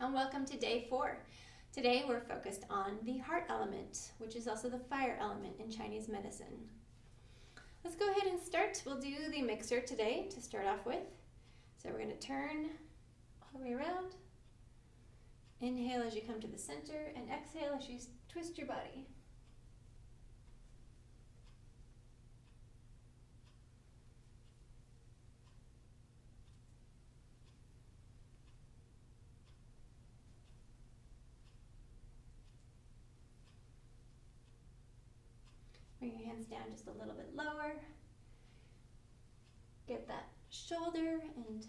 and welcome to day 4. Today we're focused on the heart element, which is also the fire element in Chinese medicine. Let's go ahead and start. We'll do the mixer today to start off with. So we're going to turn all the way around. Inhale as you come to the center and exhale as you twist your body. Bring your hands down just a little bit lower. Get that shoulder and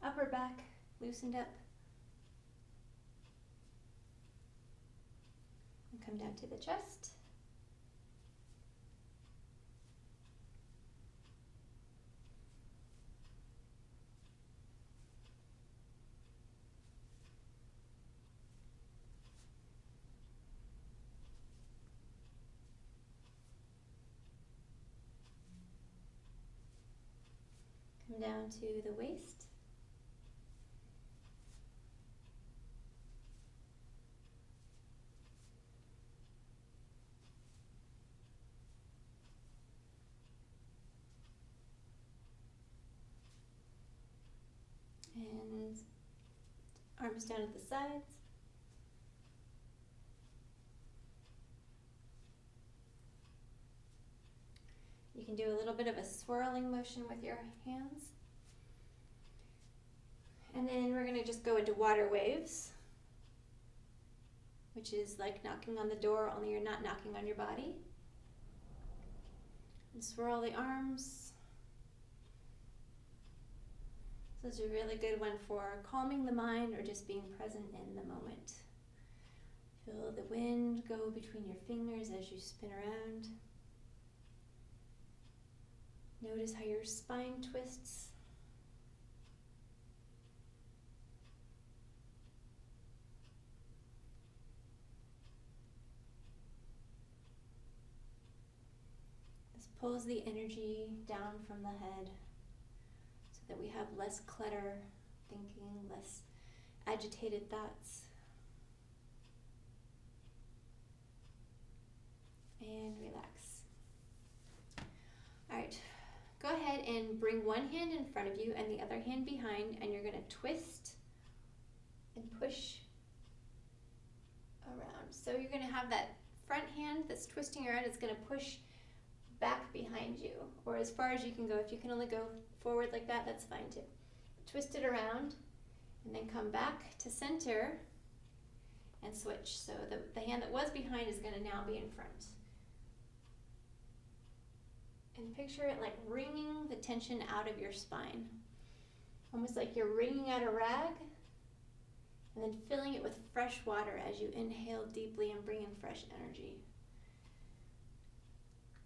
upper back loosened up. And come down to the chest. Come down to the waist. And arms down at the sides. You can do a little bit of a swirling motion with your hands. And then we're going to just go into water waves, which is like knocking on the door, only you're not knocking on your body. And swirl the arms. So this is a really good one for calming the mind or just being present in the moment. Feel the wind go between your fingers as you spin around. Notice how your spine twists. This pulls the energy down from the head so that we have less clutter thinking, less agitated thoughts. And relax. All right. Go ahead and bring one hand in front of you and the other hand behind, and you're going to twist and push around. So you're going to have that front hand that's twisting around. It's going to push back behind you, or as far as you can go. If you can only go forward like that, that's fine too. Twist it around, and then come back to center and switch. So the hand that was behind is going to now be in front. And picture it like wringing the tension out of your spine. Almost like you're wringing out a rag and then filling it with fresh water as you inhale deeply and bring in fresh energy.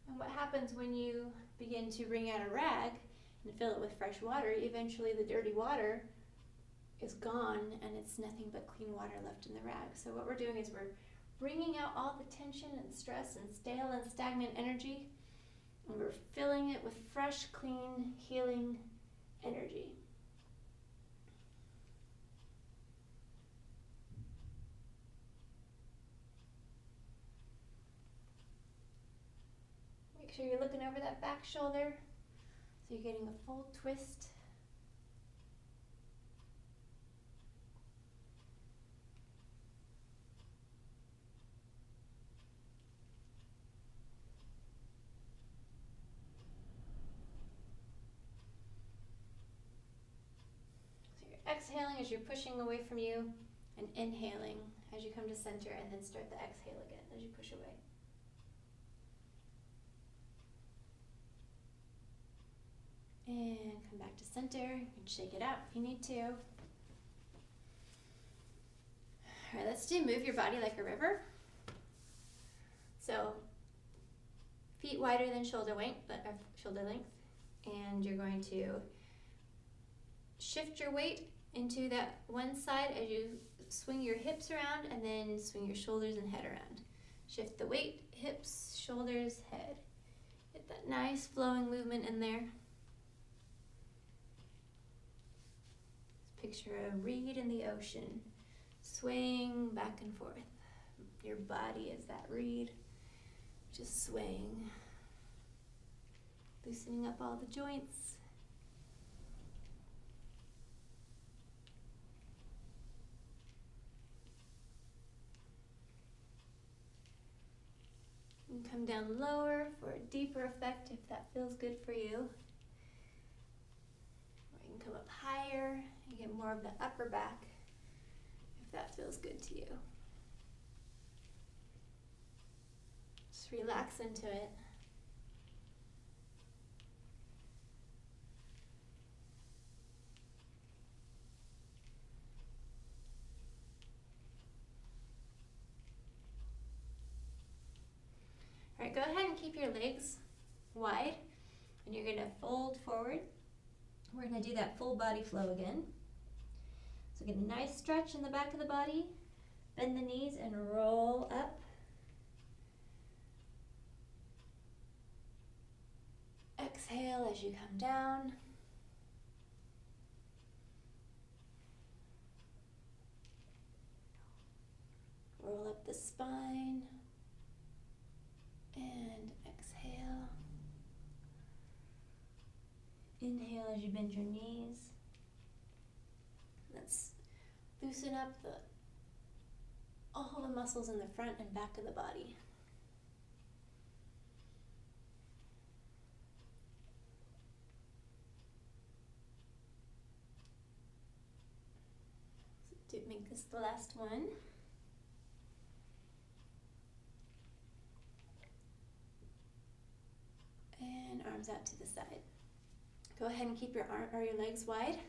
And what happens when you begin to wring out a rag and fill it with fresh water, eventually the dirty water is gone and it's nothing but clean water left in the rag. So what we're doing is we're wringing out all the tension and stress and stale and stagnant energy, and we're filling it with fresh, clean, healing energy. Make sure you're looking over that back shoulder so you're getting a full twist. Exhaling as you're pushing away from you, and inhaling as you come to center, and then start the exhale again as you push away. And come back to center. You can shake it out if you need to. All right, let's do move your body like a river. So feet wider than shoulder length, and you're going to shift your weight into that one side as you swing your hips around, and then swing your shoulders and head around. Shift the weight, hips, shoulders, head. Get that nice flowing movement in there. Picture a reed in the ocean, swaying back and forth. Your body is that reed, just swaying, loosening up all the joints. And come down lower for a deeper effect if that feels good for you. Or you can come up higher and get more of the upper back if that feels good to you. Just relax into it. All right, go ahead and keep your legs wide, and you're going to fold forward. We're going to do that full body flow again. So get a nice stretch in the back of the body, bend the knees and roll up. Exhale as you come down. Roll up the spine. And exhale. Inhale as you bend your knees. Let's loosen up all the muscles in the front and back of the body. So make this the last one. And arms out to the side. Go ahead and keep your legs wide.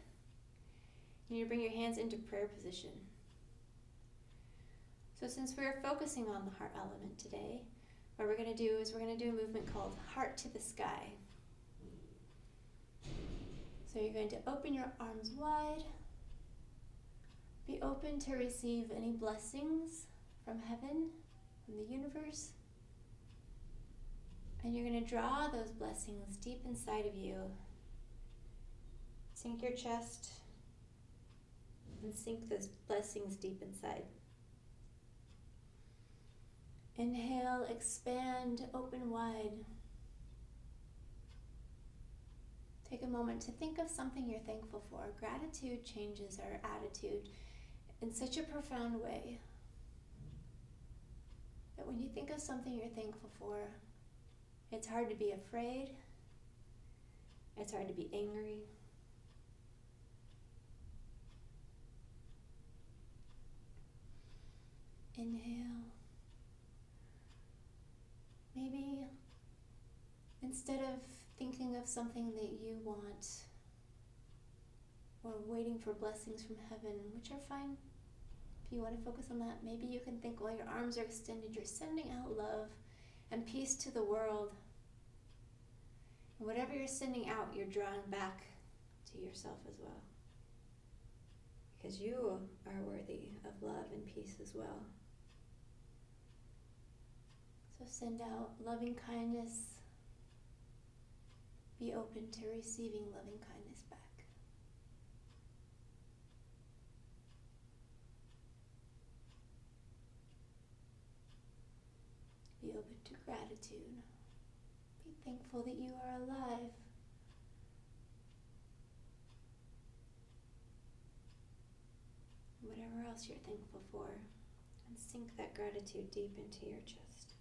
You need to bring your hands into prayer position. So since we're focusing on the heart element today, what we're going to do is we're going to do a movement called Heart to the Sky. So you're going to open your arms wide. Be open to receive any blessings from heaven, from the universe. And you're going to draw those blessings deep inside of you. Sink your chest and sink those blessings deep inside. Inhale, expand, open wide. Take a moment to think of something you're thankful for. Gratitude changes our attitude in such a profound way that when you think of something you're thankful for, it's hard to be afraid. It's hard to be angry. Inhale. Maybe instead of thinking of something that you want or waiting for blessings from heaven, which are fine, if you want to focus on that, maybe you can think while your arms are extended, you're sending out love and peace to the world. And whatever you're sending out, you're drawing back to yourself as well. Because you are worthy of love and peace as well. So send out loving kindness. Be open to receiving loving kindness back. Be open to gratitude. Be thankful that you are alive. Whatever else you're thankful for, and sink that gratitude deep into your chest.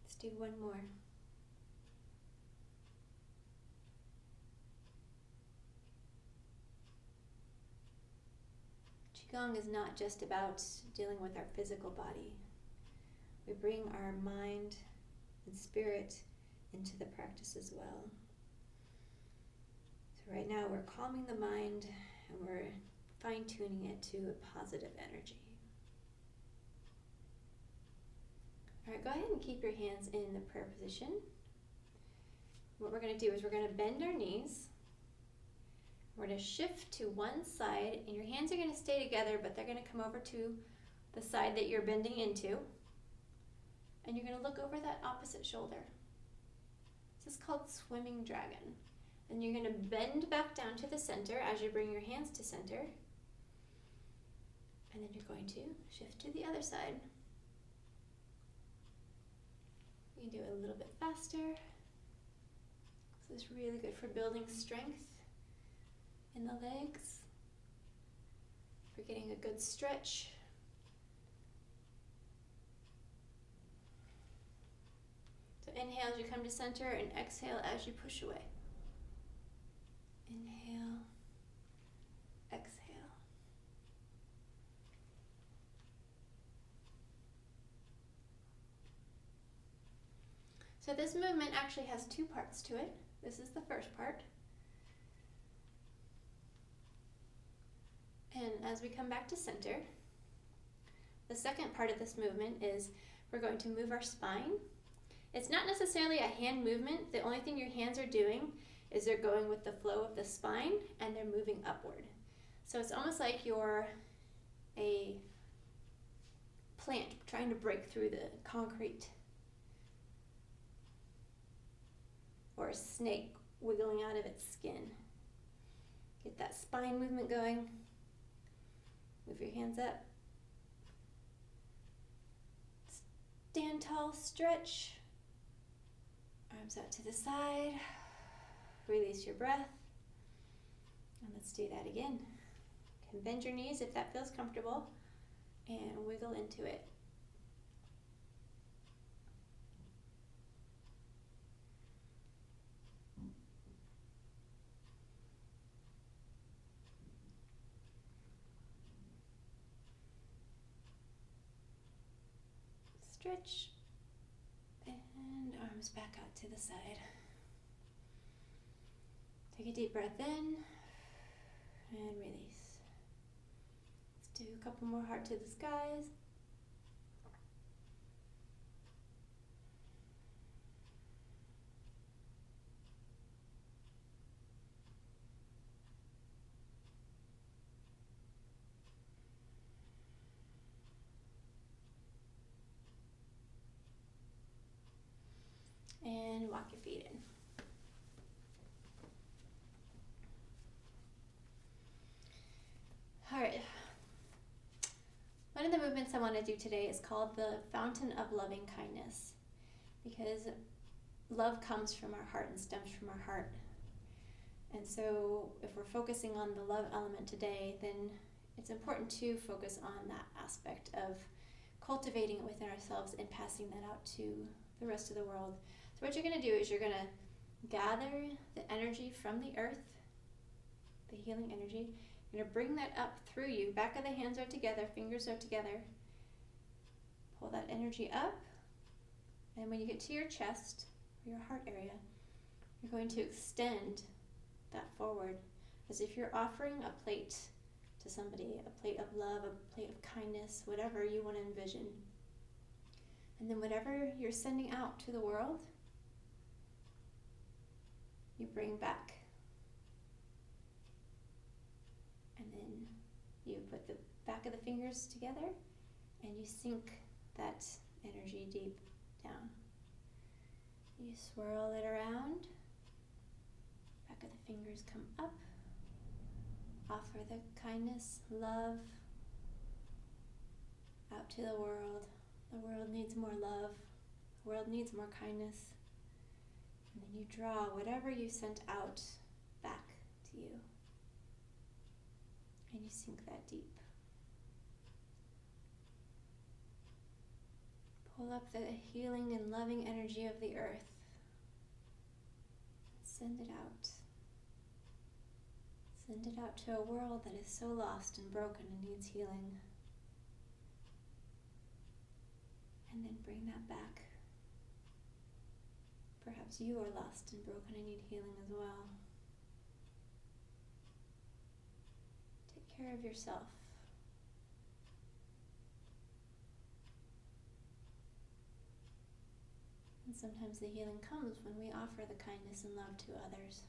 Let's do one more. Qigong is not just about dealing with our physical body. We bring our mind and spirit into the practice as well. So right now we're calming the mind and we're fine-tuning it to a positive energy. All right, go ahead and keep your hands in the prayer position. What we're going to do is we're going to bend our knees. We're going to shift to one side, and your hands are going to stay together, but they're going to come over to the side that you're bending into. And you're going to look over that opposite shoulder. This is called swimming dragon. And you're going to bend back down to the center as you bring your hands to center. And then you're going to shift to the other side. You can do it a little bit faster. This is really good for building strength in the legs, for getting a good stretch. So inhale as you come to center and exhale as you push away. Inhale, exhale. So this movement actually has two parts to it. This is the first part. And as we come back to center, the second part of this movement is we're going to move our spine. It's not necessarily a hand movement. The only thing your hands are doing is they're going with the flow of the spine and they're moving upward. So it's almost like you're a plant trying to break through the concrete, or a snake wiggling out of its skin. Get that spine movement going. Move your hands up. Stand tall, stretch. Arms out to the side. Release your breath. And let's do that again. You can bend your knees if that feels comfortable and wiggle into it. Stretch, and arms back out to the side. Take a deep breath in, and release. Let's do a couple more heart to the skies. And walk your feet in. All right. One of the movements I want to do today is called the Fountain of Loving Kindness, because love comes from our heart and stems from our heart. And so if we're focusing on the love element today, then it's important to focus on that aspect of cultivating it within ourselves and passing that out to the rest of the world. So what you're going to do is you're going to gather the energy from the earth, the healing energy. You're going to bring that up through you. Back of the hands are together, fingers are together. Pull that energy up. And when you get to your chest, or your heart area, you're going to extend that forward as if you're offering a plate to somebody, a plate of love, a plate of kindness, whatever you want to envision. And then whatever you're sending out to the world, you bring back. And then you put the back of the fingers together and you sink that energy deep down. You swirl it around. Back of the fingers come up. Offer the kindness, love out to the world. The world needs more love. The world needs more kindness. And then you draw whatever you sent out back to you. And you sink that deep. Pull up the healing and loving energy of the earth. Send it out. Send it out to a world that is so lost and broken and needs healing. And then bring that back. Perhaps you are lost and broken and need healing as well. Take care of yourself. And sometimes the healing comes when we offer the kindness and love to others.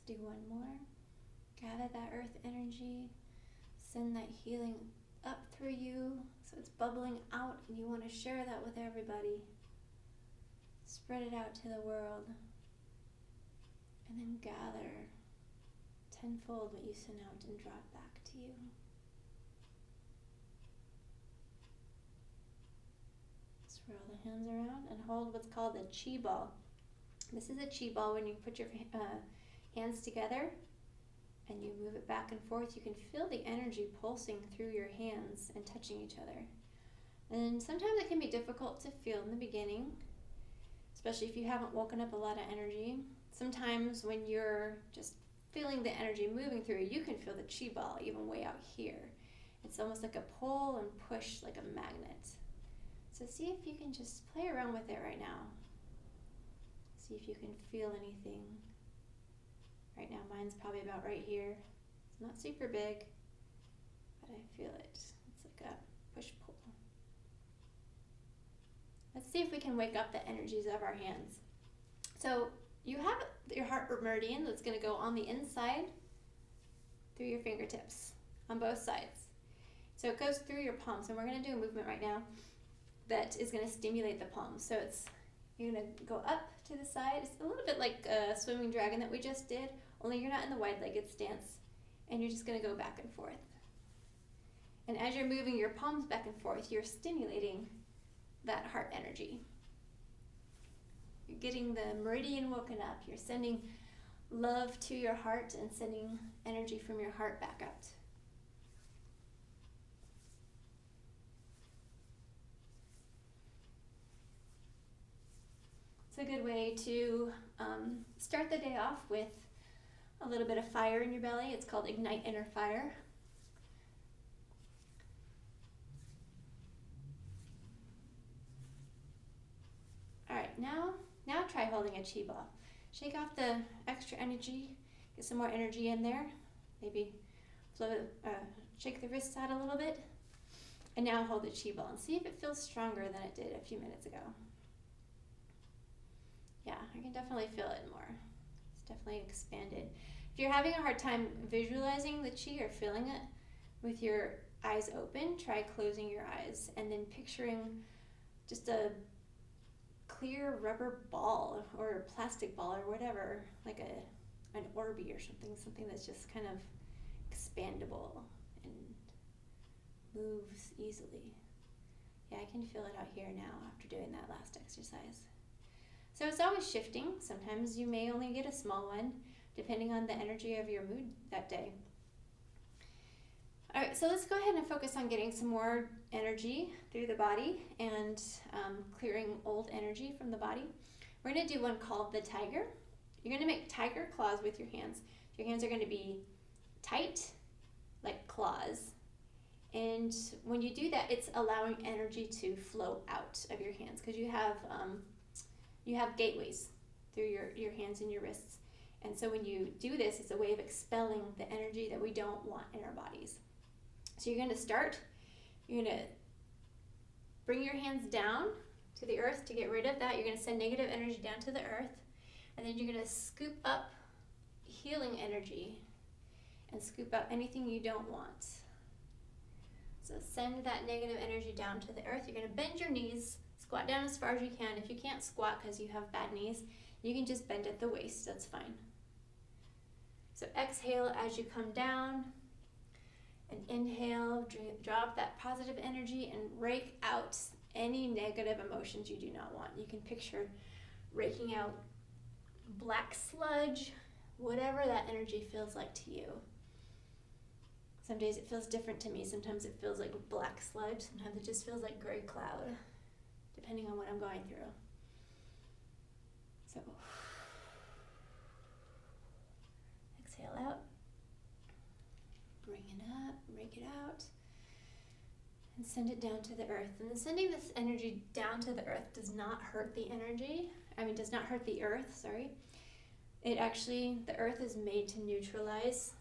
Do one more. Gather that earth energy. Send that healing up through you so it's bubbling out and you want to share that with everybody. Spread it out to the world. And then gather tenfold what you send out and draw it back to you. Swirl the hands around and hold what's called a chi ball. This is a chi ball. When you put your hands together and you move it back and forth, you can feel the energy pulsing through your hands and touching each other. And sometimes it can be difficult to feel in the beginning, especially if you haven't woken up a lot of energy. Sometimes when you're just feeling the energy moving through you can feel the chi ball even way out here. It's almost like a pull and push, like a magnet. So see if you can just play around with it right now. See if you can feel anything. Right now mine's probably about right here. It's not super big, but I feel it. It's like a push-pull. Let's see if we can wake up the energies of our hands. So you have your heart meridian that's going to go on the inside through your fingertips on both sides. So it goes through your palms, and we're going to do a movement right now that is going to stimulate the palms. So you're going to go up to the side. It's a little bit like a swimming dragon that we just did, only you're not in the wide-legged stance, and you're just going to go back and forth. And as you're moving your palms back and forth, you're stimulating that heart energy. You're getting the meridian woken up. You're sending love to your heart and sending energy from your heart back out. It's a good way to start the day off with a little bit of fire in your belly. It's called Ignite Inner Fire. All right, now try holding a chi ball. Shake off the extra energy, get some more energy in there. Maybe shake the wrists out a little bit. And now hold the chi ball and see if it feels stronger than it did a few minutes ago. Yeah, I can definitely feel it more. It's definitely expanded. If you're having a hard time visualizing the chi or feeling it with your eyes open, try closing your eyes and then picturing just a clear rubber ball or a plastic ball or whatever, like an Orby or something that's just kind of expandable and moves easily. Yeah, I can feel it out here now after doing that last exercise. So it's always shifting. Sometimes you may only get a small one, depending on the energy of your mood that day. All right, so let's go ahead and focus on getting some more energy through the body and clearing old energy from the body. We're going to do one called the tiger. You're going to make tiger claws with your hands. Your hands are going to be tight, like claws. And when you do that, it's allowing energy to flow out of your hands because you have gateways through your hands and your wrists. And so when you do this, it's a way of expelling the energy that we don't want in our bodies. So you're going to bring your hands down to the earth to get rid of that. You're going to send negative energy down to the earth. And then you're going to scoop up healing energy and scoop up anything you don't want. So send that negative energy down to the earth. You're going to bend your knees, squat down as far as you can. If you can't squat because you have bad knees, you can just bend at the waist. That's fine. So exhale as you come down. And inhale, drop that positive energy and rake out any negative emotions you do not want. You can picture raking out black sludge, whatever that energy feels like to you. Some days it feels different to me. Sometimes it feels like black sludge. Sometimes it just feels like gray cloud, depending on what I'm going through. So exhale out. Bring it up, rake it out, and send it down to the earth. And then sending this energy down to the earth does not hurt the earth, sorry. The earth is made to neutralize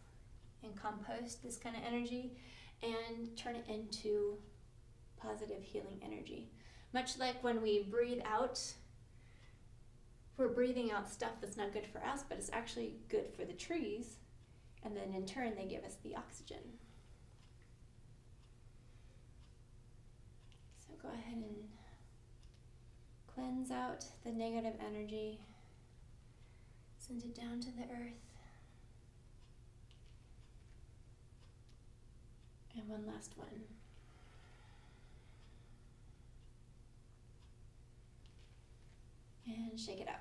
and compost this kind of energy and turn it into positive healing energy. Much like when we breathe out we're breathing out stuff that's not good for us, but it's actually good for the trees. And then in turn, they give us the oxygen. So go ahead and cleanse out the negative energy. Send it down to the earth. And one last one. And shake it out.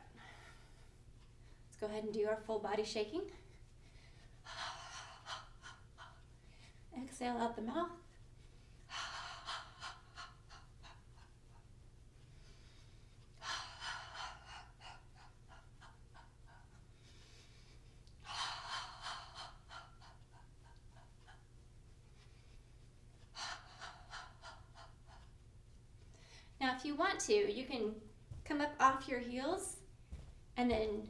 Let's go ahead and do our full body shaking. Exhale out the mouth. Now, if you want to, you can come up off your heels and then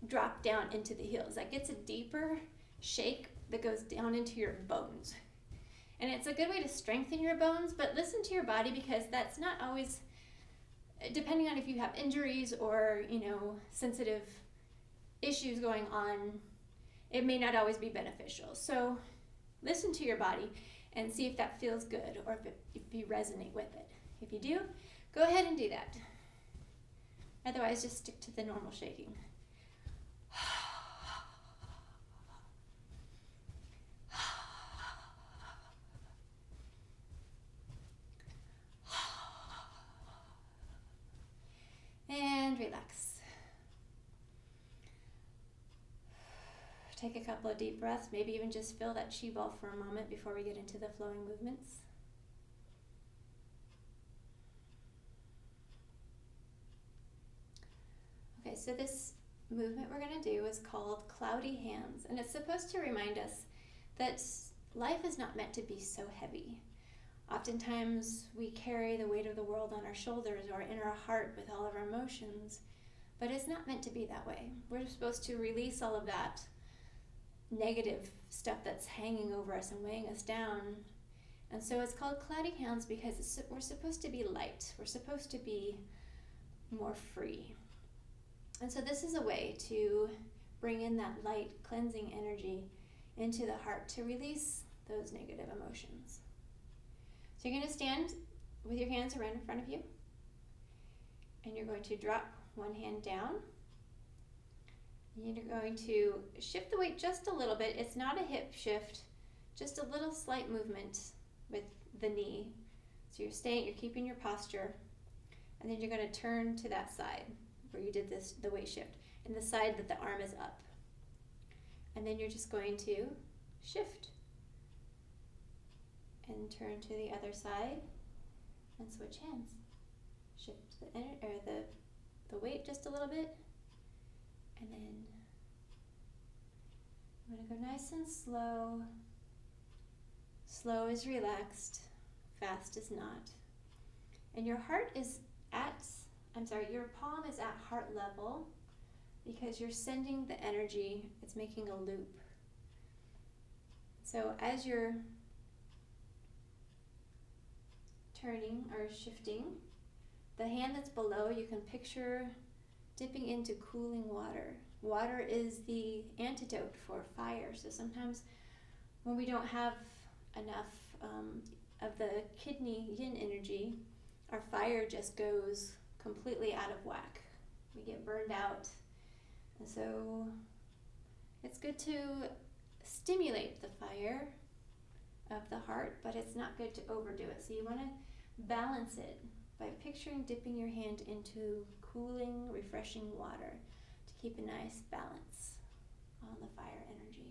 drop down into the heels. That gets a deeper shake that goes down into your bones. And it's a good way to strengthen your bones, but listen to your body, because that's not always, depending on if you have injuries or, sensitive issues going on, it may not always be beneficial. So listen to your body and see if that feels good or if you resonate with it. If you do, go ahead and do that. Otherwise, just stick to the normal shaking. And relax. Take a couple of deep breaths, maybe even just feel that chi ball for a moment before we get into the flowing movements. Okay, so this movement we're going to do is called Cloudy Hands, and it's supposed to remind us that life is not meant to be so heavy. Oftentimes we carry the weight of the world on our shoulders or in our heart with all of our emotions, but it's not meant to be that way. We're supposed to release all of that negative stuff that's hanging over us and weighing us down. And so it's called Cloudy Hands because we're supposed to be light. We're supposed to be more free. And so this is a way to bring in that light, cleansing energy into the heart to release those negative emotions. So you're going to stand with your hands around in front of you, and you're going to drop one hand down. You're going to shift the weight just a little bit. It's not a hip shift, just a little slight movement with the knee. So you're keeping your posture, and then you're going to turn to that side where you did the weight shift, and the side that the arm is up. And then you're just going to shift and turn to the other side and switch hands. Shift the weight just a little bit, and then I'm going to go nice and slow. Slow is relaxed, fast is not. And your palm is at heart level because you're sending the energy, it's making a loop. So as you're turning or shifting, the hand that's below, you can picture dipping into cooling water. Water is the antidote for fire. So sometimes when we don't have enough of the kidney yin energy, our fire just goes completely out of whack. We get burned out. And so it's good to stimulate the fire of the heart, but it's not good to overdo it. So you want to balance it by picturing dipping your hand into cooling, refreshing water to keep a nice balance on the fire energy.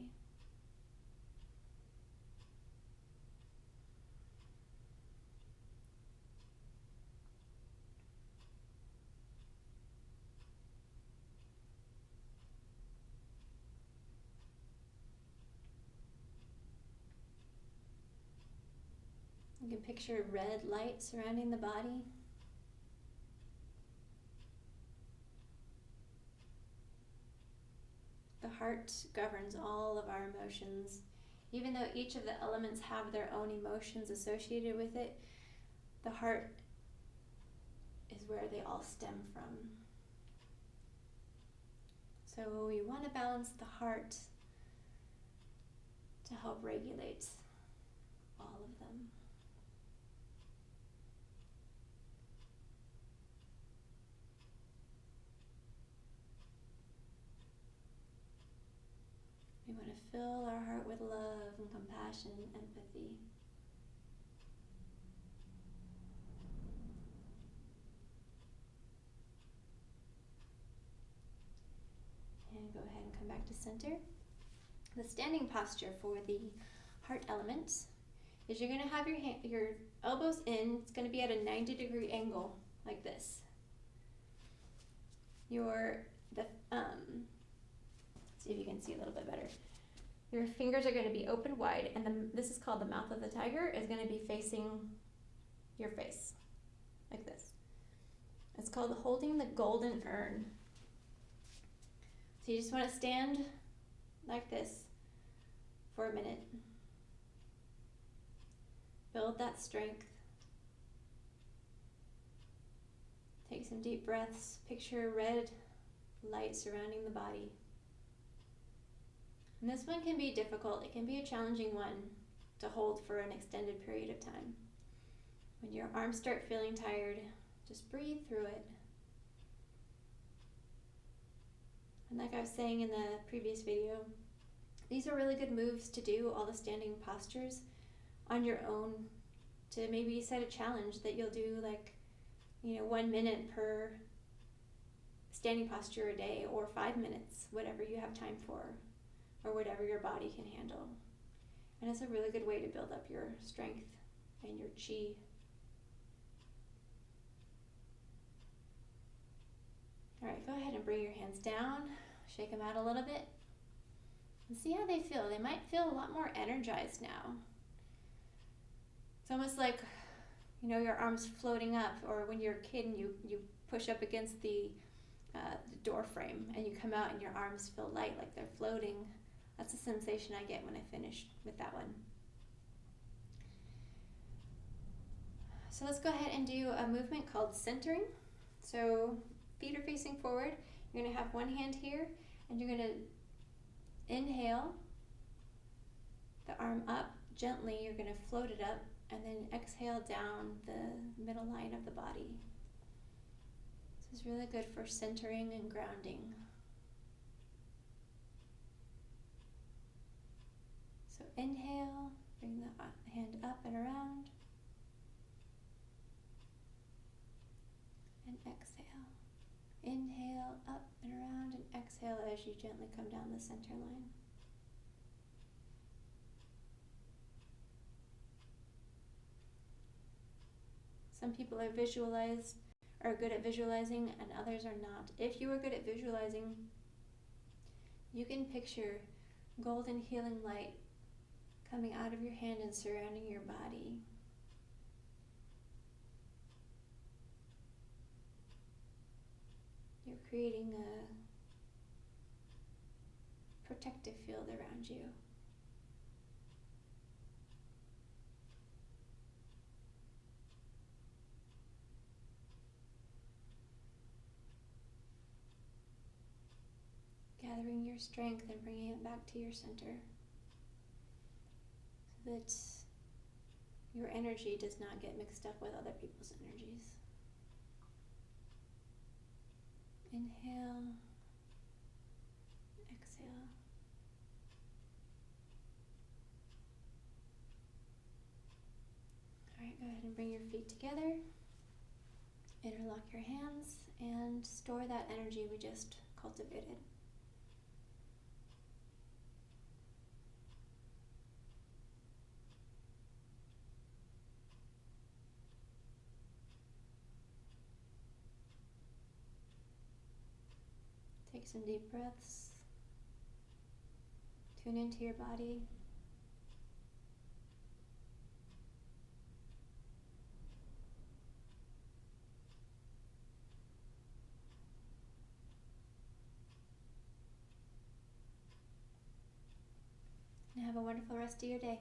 You can picture red light surrounding the body. The heart governs all of our emotions. Even though each of the elements have their own emotions associated with it, the heart is where they all stem from. So we want to balance the heart to help regulate all of them. We want to fill our heart with love and compassion and empathy. And go ahead and come back to center. The standing posture for the heart element is you're going to have your elbows in. It's going to be at a 90-degree angle like this. See if you can see a little bit better. Your fingers are going to be open wide, and this is called the mouth of the tiger, is going to be facing your face like this. It's called holding the golden urn. So you just want to stand like this for a minute. Build that strength. Take some deep breaths. Picture red light surrounding the body. And this one can be difficult. It can be a challenging one to hold for an extended period of time. When your arms start feeling tired, just breathe through it. And like I was saying in the previous video, these are really good moves to do all the standing postures on your own, to maybe set a challenge that you'll do 1 minute per standing posture a day, or 5 minutes, whatever you have time for, or whatever your body can handle. And it's a really good way to build up your strength and your chi. All right, go ahead and bring your hands down, shake them out a little bit, and see how they feel. They might feel a lot more energized now. It's almost like, your arms floating up, or when you're a kid and you push up against the door frame and you come out and your arms feel light, like they're floating. That's the sensation I get when I finish with that one. So let's go ahead and do a movement called centering. So feet are facing forward. You're going to have one hand here, and you're going to inhale the arm up gently. You're going to float it up, and then exhale down the middle line of the body. This is really good for centering and grounding. So inhale, bring the hand up and around, and exhale. Inhale, up and around, and exhale as you gently come down the center line. Some people are good at visualizing, and others are not. If you are good at visualizing, you can picture golden healing light coming out of your hand and surrounding your body. You're creating a protective field around you. Gathering your strength and bringing it back to your center, so that your energy does not get mixed up with other people's energies. Inhale, exhale. All right, go ahead and bring your feet together, interlock your hands, and store that energy we just cultivated. Take some deep breaths. Tune into your body. And have a wonderful rest of your day.